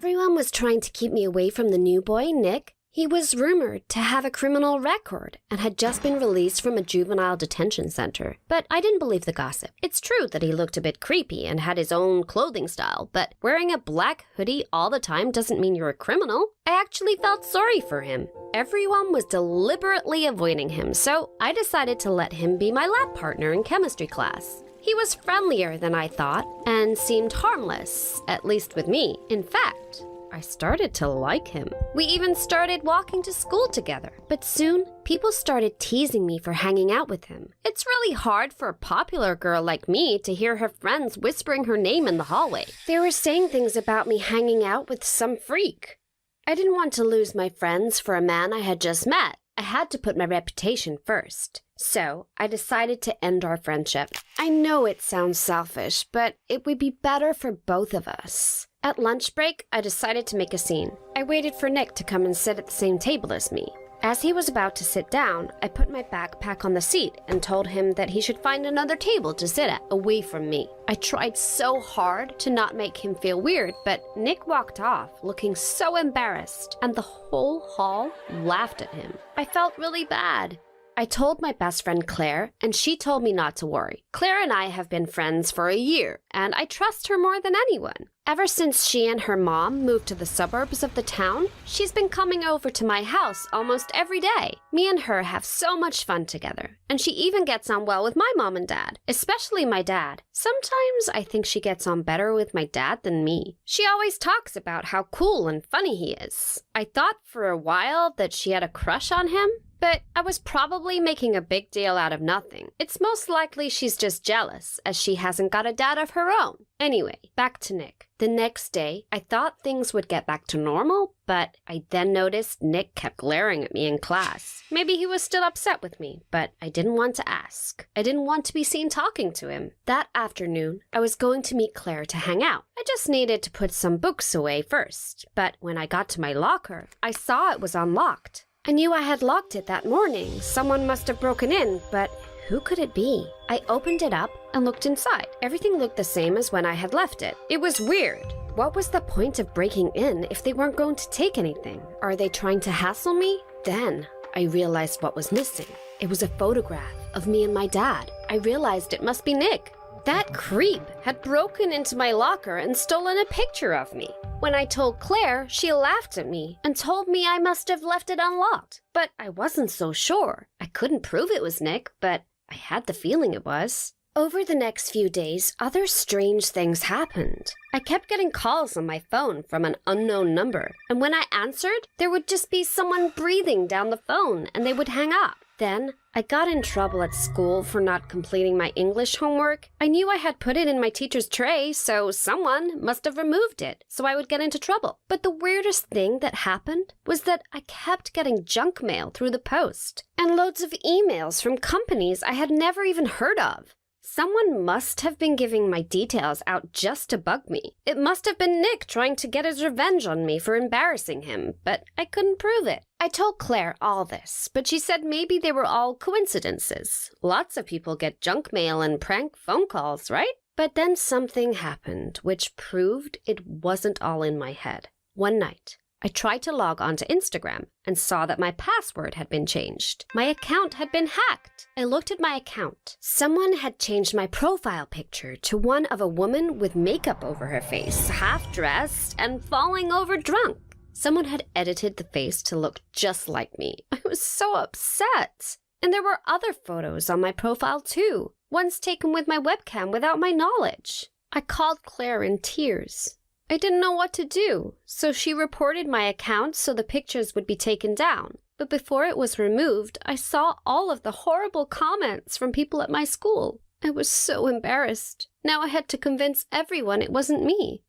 Everyone was trying to keep me away from the new boy, Nick. He was rumored to have a criminal record and had just been released from a juvenile detention center. But I didn't believe the gossip. It's true that he looked a bit creepy and had his own clothing style, but wearing a black hoodie all the time doesn't mean you're a criminal. I actually felt sorry for him. Everyone was deliberately avoiding him, so I decided to let him be my lab partner in chemistry class. He was friendlier than I thought and seemed harmless, at least with me. In fact, I started to like him. We even started walking to school together. But soon, people started teasing me for hanging out with him. It's really hard for a popular girl like me to hear her friends whispering her name in the hallway. They were saying things about me hanging out with some freak. I didn't want to lose my friends for a man I had just met. I had to put my reputation first. So, I decided to end our friendship. I know it sounds selfish, but it would be better for both of us. At lunch break, I decided to make a scene. I waited for Nick to come and sit at the same table as me. As he was about to sit down, I put my backpack on the seat and told him that he should find another table to sit at, away from me. I tried so hard to not make him feel weird, but Nick walked off, looking so embarrassed, and the whole hall laughed at him. I felt really bad. I told my best friend Claire, and she told me not to worry. Claire and I have been friends for a year, and I trust her more than anyone. Ever since she and her mom moved to the suburbs of the town, she's been coming over to my house almost every day. Me and her have so much fun together, and she even gets on well with my mom and dad, especially my dad. Sometimes I think she gets on better with my dad than me. She always talks about how cool and funny he is. I thought for a while that she had a crush on him, but I was probably making a big deal out of nothing. It's most likely she's just jealous, as she hasn't got a dad of her own. Anyway, back to Nick. The next day, I thought things would get back to normal, but I then noticed Nick kept glaring at me in class. Maybe he was still upset with me, but I didn't want to ask. I didn't want to be seen talking to him. That afternoon, I was going to meet Claire to hang out. I just needed to put some books away first, but when I got to my locker, I saw it was unlocked. I knew I had locked it that morning. Someone must have broken in, but who could it be? I opened it up and looked inside. Everything looked the same as when I had left it. It was weird. What was the point of breaking in if they weren't going to take anything? Are they trying to hassle me? Then I realized what was missing. It was a photograph of me and my dad. I realized it must be Nick. That creep had broken into my locker and stolen a picture of me. When I told Claire, she laughed at me and told me I must have left it unlocked. But I wasn't so sure. I couldn't prove it was Nick, but I had the feeling it was. Over the next few days, other strange things happened. I kept getting calls on my phone from an unknown number, and when I answered, there would just be someone breathing down the phone and they would hang up. Then, I got in trouble at school for not completing my English homework. I knew I had put it in my teacher's tray, so someone must have removed it, so I would get into trouble. But the weirdest thing that happened was that I kept getting junk mail through the post, and loads of emails from companies I had never even heard of. Someone must have been giving my details out just to bug me. It must have been Nick trying to get his revenge on me for embarrassing him, but I couldn't prove it. I told Claire all this, but she said maybe they were all coincidences. Lots of people get junk mail and prank phone calls, right? But then something happened, which proved it wasn't all in my head. One night, I tried to log onto Instagram and saw that my password had been changed. My account had been hacked. I looked at my account. Someone had changed my profile picture to one of a woman with makeup over her face, half-dressed and falling over drunk. Someone had edited the face to look just like me. I was so upset. And there were other photos on my profile too, ones taken with my webcam without my knowledge. I called Claire in tears. I didn't know what to do, so she reported my account so the pictures would be taken down. But before it was removed, I saw all of the horrible comments from people at my school. I was so embarrassed. Now I had to convince everyone it wasn't me.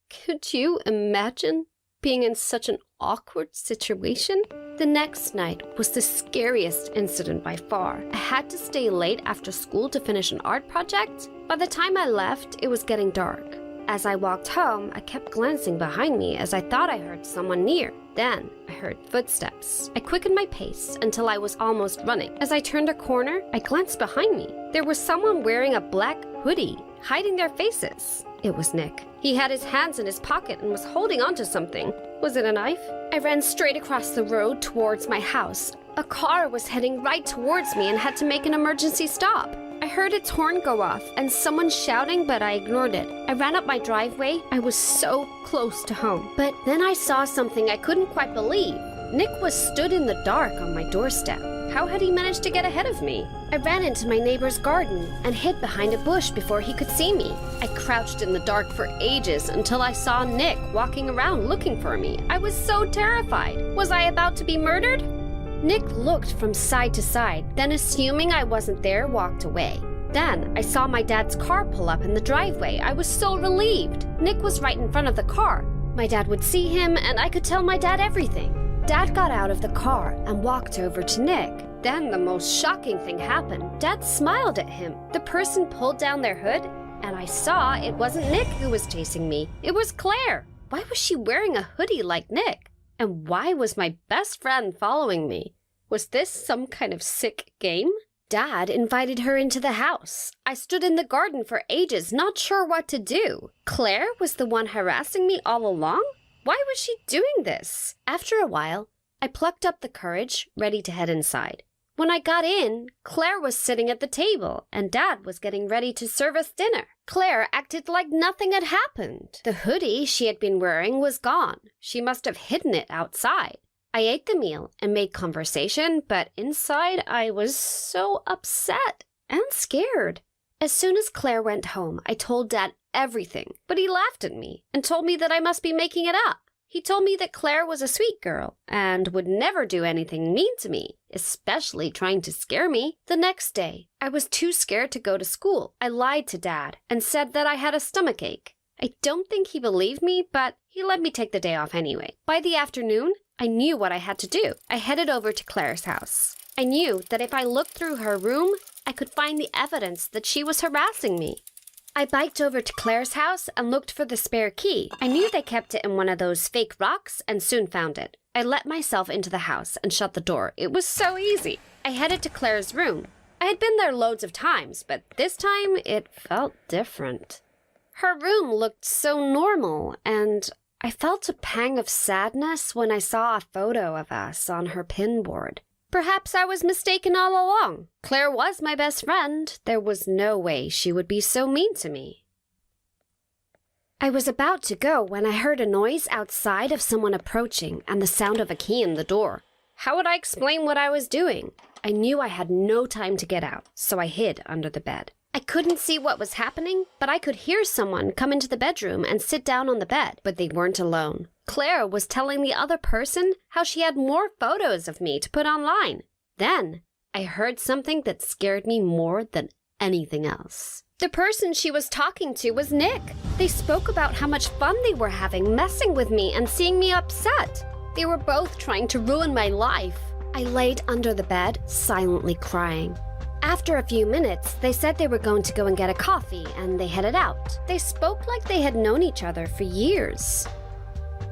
Could you imagine being in such an awkward situation? The next night was the scariest incident by far. I had to stay late after school to finish an art project. By the time I left, it was getting dark. As I walked home, I kept glancing behind me as I thought I heard someone near. Then, I heard footsteps. I quickened my pace until I was almost running. As I turned a corner, I glanced behind me. There was someone wearing a black hoodie, hiding their faces. It was Nick. He had his hands in his pocket and was holding onto something. Was it a knife? I ran straight across the road towards my house. A car was heading right towards me and had to make an emergency stop. I heard its horn go off and someone shouting, but I ignored it. I ran up my driveway. I was so close to home. But then I saw something I couldn't quite believe. Nick was stood in the dark on my doorstep. How had he managed to get ahead of me? I ran into my neighbor's garden and hid behind a bush before he could see me. I crouched in the dark for ages until I saw Nick walking around looking for me. I was so terrified. Was I about to be murdered? Nick looked from side to side, then assuming I wasn't there, walked away. Then I saw my dad's car pull up in the driveway. I was so relieved. Nick was right in front of the car. My dad would see him and I could tell my dad everything. Dad got out of the car and walked over to Nick. Then the most shocking thing happened. Dad smiled at him. The person pulled down their hood and I saw it wasn't Nick who was chasing me. It was Claire. Why was she wearing a hoodie like Nick? And why was my best friend following me? Was this some kind of sick game? Dad invited her into the house. I stood in the garden for ages, not sure what to do. Claire was the one harassing me all along? Why was she doing this? After a while, I plucked up the courage, ready to head inside. When I got in, Claire was sitting at the table, and Dad was getting ready to serve us dinner. Claire acted like nothing had happened. The hoodie she had been wearing was gone. She must have hidden it outside. I ate the meal and made conversation, but inside I was so upset and scared. As soon as Claire went home, I told Dad everything, but he laughed at me and told me that I must be making it up. He told me that Claire was a sweet girl and would never do anything mean to me, especially trying to scare me. The next day, I was too scared to go to school. I lied to Dad and said that I had a stomachache. I don't think he believed me, but he let me take the day off anyway. By the afternoon, I knew what I had to do. I headed over to Claire's house. I knew that if I looked through her room, I could find the evidence that she was harassing me. I biked over to Claire's house and looked for the spare key. I knew they kept it in one of those fake rocks and soon found it. I let myself into the house and shut the door. It was so easy. I headed to Claire's room. I had been there loads of times, but this time it felt different. Her room looked so normal, and I felt a pang of sadness when I saw a photo of us on her pinboard. Perhaps I was mistaken all along. Claire was my best friend. There was no way she would be so mean to me. I was about to go when I heard a noise outside of someone approaching and the sound of a key in the door. How would I explain what I was doing? I knew I had no time to get out, so I hid under the bed. I couldn't see what was happening, but I could hear someone come into the bedroom and sit down on the bed, but they weren't alone. Claire was telling the other person how she had more photos of me to put online. Then I heard something that scared me more than anything else. The person she was talking to was Nick. They spoke about how much fun they were having messing with me and seeing me upset. They were both trying to ruin my life. I laid under the bed, silently crying. After a few minutes, they said they were going to go and get a coffee, and they headed out. They spoke like they had known each other for years.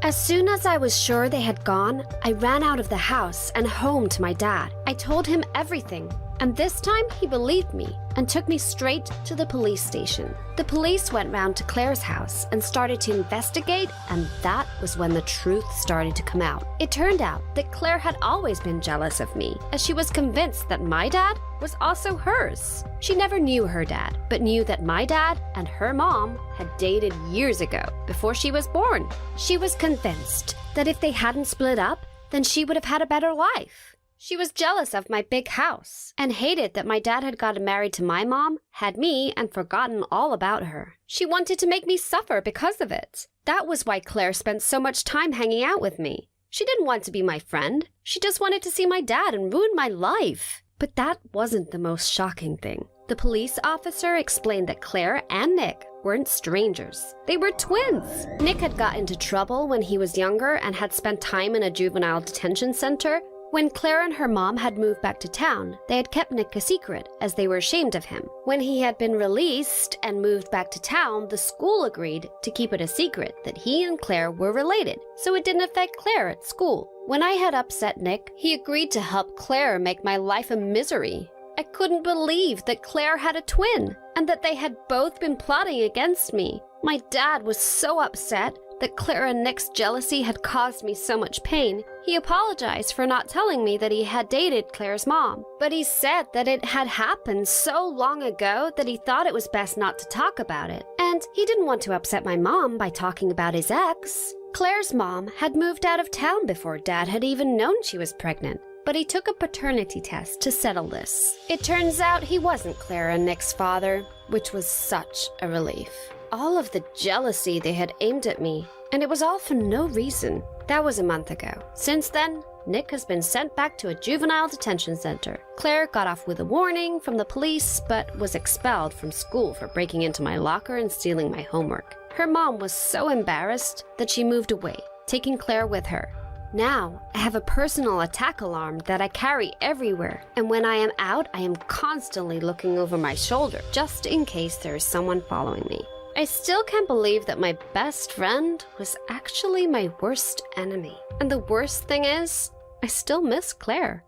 As soon as I was sure they had gone, I ran out of the house and home to my dad. I told him everything, and this time he believed me and took me straight to the police station. The police went round to Claire's house and started to investigate, and that was when the truth started to come out. It turned out that Claire had always been jealous of me, as she was convinced that my dad was also hers. She never knew her dad, but knew that my dad and her mom had dated years ago, before she was born. She was convinced that if they hadn't split up, then she would have had a better life. She was jealous of my big house and hated that my dad had gotten married to my mom, had me, and forgotten all about her. She wanted to make me suffer because of it. That was why Claire spent so much time hanging out with me. She didn't want to be my friend. She just wanted to see my dad and ruin my life. But that wasn't the most shocking thing. The police officer explained that Claire and Nick weren't strangers. They were twins. Nick had got into trouble when he was younger and had spent time in a juvenile detention center. When Claire and her mom had moved back to town, they had kept Nick a secret, as they were ashamed of him. When he had been released and moved back to town, the school agreed to keep it a secret that he and Claire were related, so it didn't affect Claire at school. When I had upset Nick, he agreed to help Claire make my life a misery. I couldn't believe that Claire had a twin, and that they had both been plotting against me. My dad was so upset that Claire and Nick's jealousy had caused me so much pain. He apologized for not telling me that he had dated Claire's mom, but he said that it had happened so long ago that he thought it was best not to talk about it. And he didn't want to upset my mom by talking about his ex. Claire's mom had moved out of town before Dad had even known she was pregnant, but he took a paternity test to settle this. It turns out he wasn't Claire and Nick's father, which was such a relief. All of the jealousy they had aimed at me, and it was all for no reason. That was a month ago. Since then, Nick has been sent back to a juvenile detention center. Claire got off with a warning from the police, but was expelled from school for breaking into my locker and stealing my homework. Her mom was so embarrassed that she moved away, taking Claire with her. Now, I have a personal attack alarm that I carry everywhere, and when I am out, I am constantly looking over my shoulder, just in case there is someone following me. I still can't believe that my best friend was actually my worst enemy. And the worst thing is, I still miss Claire.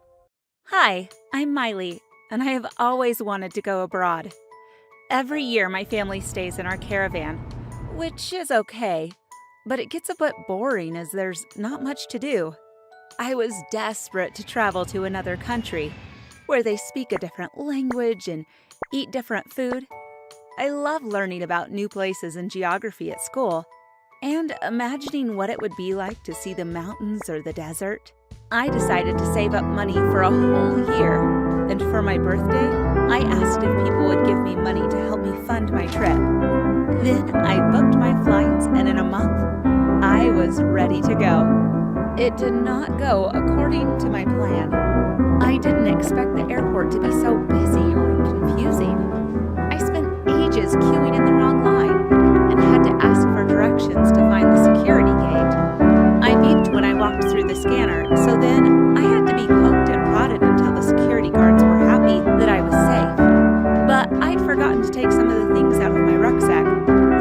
Hi, I'm Miley, and I have always wanted to go abroad. Every year my family stays in our caravan, which is okay, but it gets a bit boring as there's not much to do. I was desperate to travel to another country, where they speak a different language and eat different food. I love learning about new places and geography at school, and imagining what it would be like to see the mountains or the desert. I decided to save up money for a whole year, and for my birthday, I asked if people would give me money to help me fund my trip. Then I booked my flights, and in a month, I was ready to go. It did not go according to my plan. I didn't expect the airport to be so busy or confusing. I spent ages queuing in the wrong line and had to ask for directions to find the security gate. I beeped when I walked through the scanner, so then I had to be poked and prodded until the security guards were happy that I was safe. But I'd forgotten to take some of the things out of my rucksack,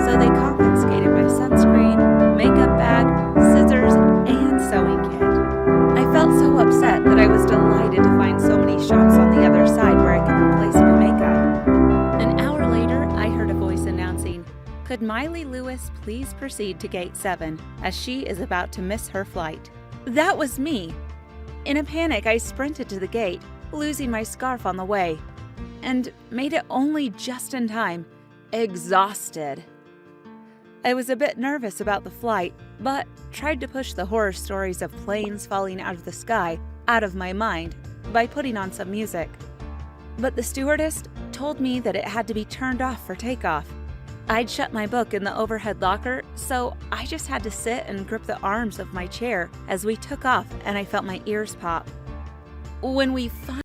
so they confiscated my sunscreen, makeup bag, scissors, and sewing kit. I felt so upset that I was delighted to find so many shops on the other side where I could replace my makeup. An hour later, I heard a voice announcing, "Could Miley Lewis please proceed to Gate 7, as she is about to miss her flight?" That was me. In a panic, I sprinted to the gate, losing my scarf on the way, and made it only just in time, exhausted. I was a bit nervous about the flight, but tried to push the horror stories of planes falling out of the sky out of my mind by putting on some music. But the stewardess told me that it had to be turned off for takeoff. I'd shut my book in the overhead locker, so I just had to sit and grip the arms of my chair as we took off, and I felt my ears pop. When we finally